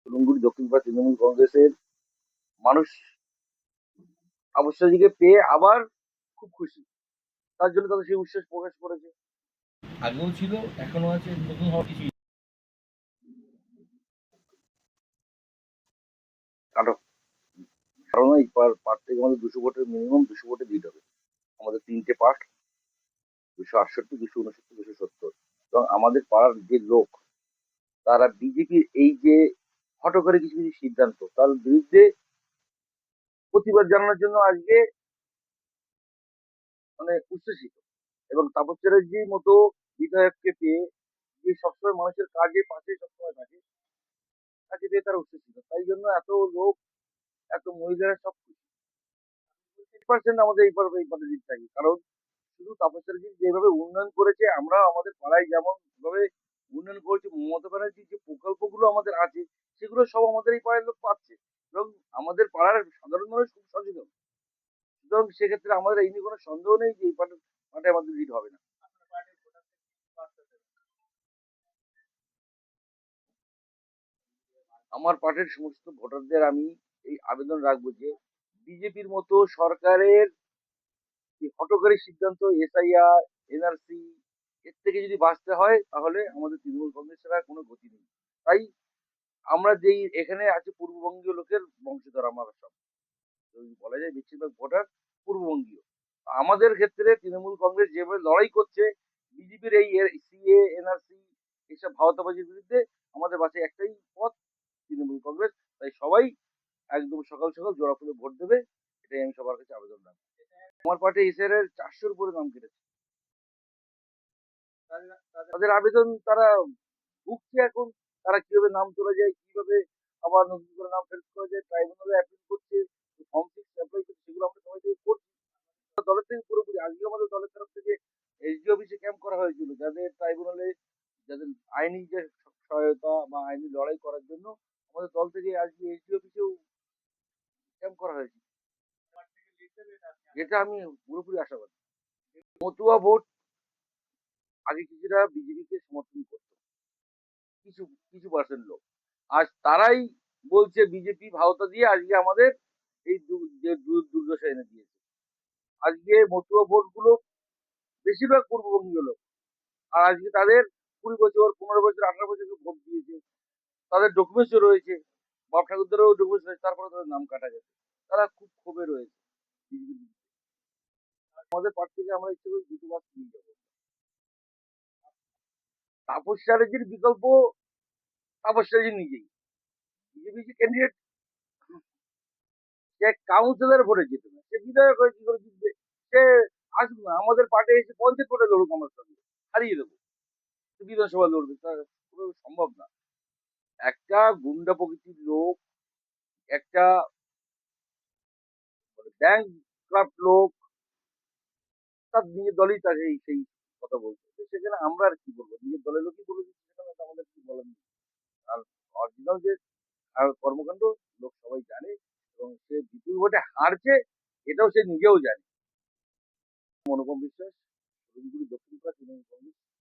ধূপগুড়ি দক্ষিণ পাড়া তৃণমূল কংগ্রেসের মানুষ আবশ্যকীকে পেয়ে আবার খুব খুশি। তার জন্য তাদের সেই উচ্ছ্বাস প্রকাশ করেছে। আগেও ছিল, এখনো আছে, নতুন হওয়ার কিছুই কারণ কারণ এই পার্ট থেকে আমাদের 200 ভোটের মিনিমাম 200 ভোটে লিড হবে। আমাদের 3টে পার্ট, 268, 269, 270। এবং আমাদের পাড়ার যে লোক তারা বিজেপির এই যে হঠকারী কিছু কিছু সিদ্ধান্ত তার বিরুদ্ধে প্রতিবাদ জানানোর জন্য আজকে মানে উচ্ছ্বসিত। এবং তাপস চ্যাটার্জির মতো বিধায়ককে পেয়ে, যে সবসময় মানুষের কাজে পাশে সবসময় থাকে, তাকে পেয়ে তারা উচ্ছ্বসিত। তাই জন্য এত লোক, এত মহিলারা সব 50% আমাদের এই পার্টি জিত থাকি। কারণ শুধু তাপস চ্যাটার্জি যেভাবে উন্নয়ন করেছে, আমরা আমাদের পাড়ায় যেমন ভাবে উন্নয়ন করেছি, মমতা ব্যানার্জির যে প্রকল্পগুলো আমাদের আছে সেগুলো সব আমাদের এই পাড়ার লোক পাচ্ছে। এবং আমাদের পাড়ার সাধারণ মানুষ খুব সচেতন। সুতরাং সেক্ষেত্রে আমাদের এই নিয়ে কোনো সন্দেহ নেই যে এই পার্টি আমাদের লিড হবে না। আমার পার্টির সমস্ত ভোটারদের আমি এই আবেদন রাখবো যে বিজেপির মতো সরকারের এই হঠকারী সিদ্ধান্ত, এসআইআর, এনআরসি, এর থেকে যদি বাঁচতে হয় তাহলে আমাদের তৃণমূল কংগ্রেসের আর কোনো গতি নেই। তাই আমরা যেই এখানে আছে পূর্ববঙ্গীয় লোকের বংশধর, আমরা সব যদি বলা যায় বেশিরভাগ ভোটার পূর্ববঙ্গীয়। আমাদের ক্ষেত্রে তৃণমূল কংগ্রেস যেভাবে লড়াই করছে বিজেপির এই সিএ, এনআরসি এইসব ভাওতাবাজির বিরুদ্ধে, আমাদের বাঁচে একটাই পথ, তৃণমূল কংগ্রেস। তাই সবাই একদম সকাল সকাল জোড়া ফুলে ভোট দেবে, এটাই আমি সবার কাছে আবেদন রাখবো। আমার পার্টি এসআর এর 400-র উপরে নাম কেটেছে। তাদের আবেদন তারা ভুগছে এখন। তারা কিভাবে নাম তোলা যায়, কিভাবে আবার নতুন করে নাম ফেরত করা যায়, ট্রাইব্যুনালে অ্যাপিল করছে, ফর্ম 6 অ্যাপ্লাই করছে, সেগুলো আমরা সবাই থেকে করছি। দলের থেকে পুরোপুরি আজকে আমাদের দলের তরফ থেকে এসডি অফিসে ক্যাম্প করা হয়েছিল, যাদের ট্রাইব্যুনালে যাদের আইনি যে সহায়তা বা আইনি লড়াই করার জন্য আমাদের দল থেকে আজকে এসডি অফিসেও ক্যাম্প করা হয়েছে। যেটা আমি পুরোপুরি আশাবাদী। মতুয়া ভোট আগে কিছুটা বিজেপিকে সমর্থন করতো, কিছু কিছু পার্সেন্ট লোক। আজ তারাই বলছে বিজেপি ভাওতা দিয়ে আজকে আমাদের এই যে দুর্দশা এনে দিয়েছে। আজকে মতুয়া ভোট গুলো বেশিরভাগ পূর্ববঙ্গীয় লোক। আর আজকে তাদের 20 বছর, 15 বছর, 18 বছর ভোট দিয়েছে, তাদের ডকুমেন্টসও রয়েছে, বাপ ঠাকুরদারও ডকুমেন্টস রয়েছে, তারপরে তাদের নাম কাটা গেছে। তারা খুব ক্ষোভে রয়েছে বিজেপির বিরুদ্ধে। আমাদের পার্টি থেকে আমরা ইচ্ছে করি 2টো বাস নিয়ে যাবো। তাপস চ্যাটার্জির বিকল্প তাপস চ্যাটার্জি নিজেই। বিজেপি যে ক্যান্ডিডেট, সে কাউন্সিলর ভোটে জিতবে না, সে বিধায়ক হয়ে কি করে জিতবে? সে আসুক না, আমাদের পার্টি এসে পঞ্চায়েত ভোটে লড়ুক আমার সঙ্গে, হারিয়ে দেবো। সে বিধানসভা লড়বে, তা পুরো সম্ভব না। একটা গুন্ডা প্রকৃতির লোক, একটা ব্যাংক ক্রাফট লোক, তার নিজের দলই তাকে সেই কথা বলছে। তো সেখানে আমরা আর কি বলবো? নিজের দলের লোকই বলে দিচ্ছে, সেখানে তো আমাদের কি বলার নেই। আর অরিজিনাল যে কর্মকাণ্ড লোক সবাই জানে, এবং সে বিপুল ভোটে হারছে এটাও সে নিজেও জানে। অনুপম বিশ্বাস, শিলিগুড়ি দক্ষিণ পাড়া তৃণমূল কংগ্রেস।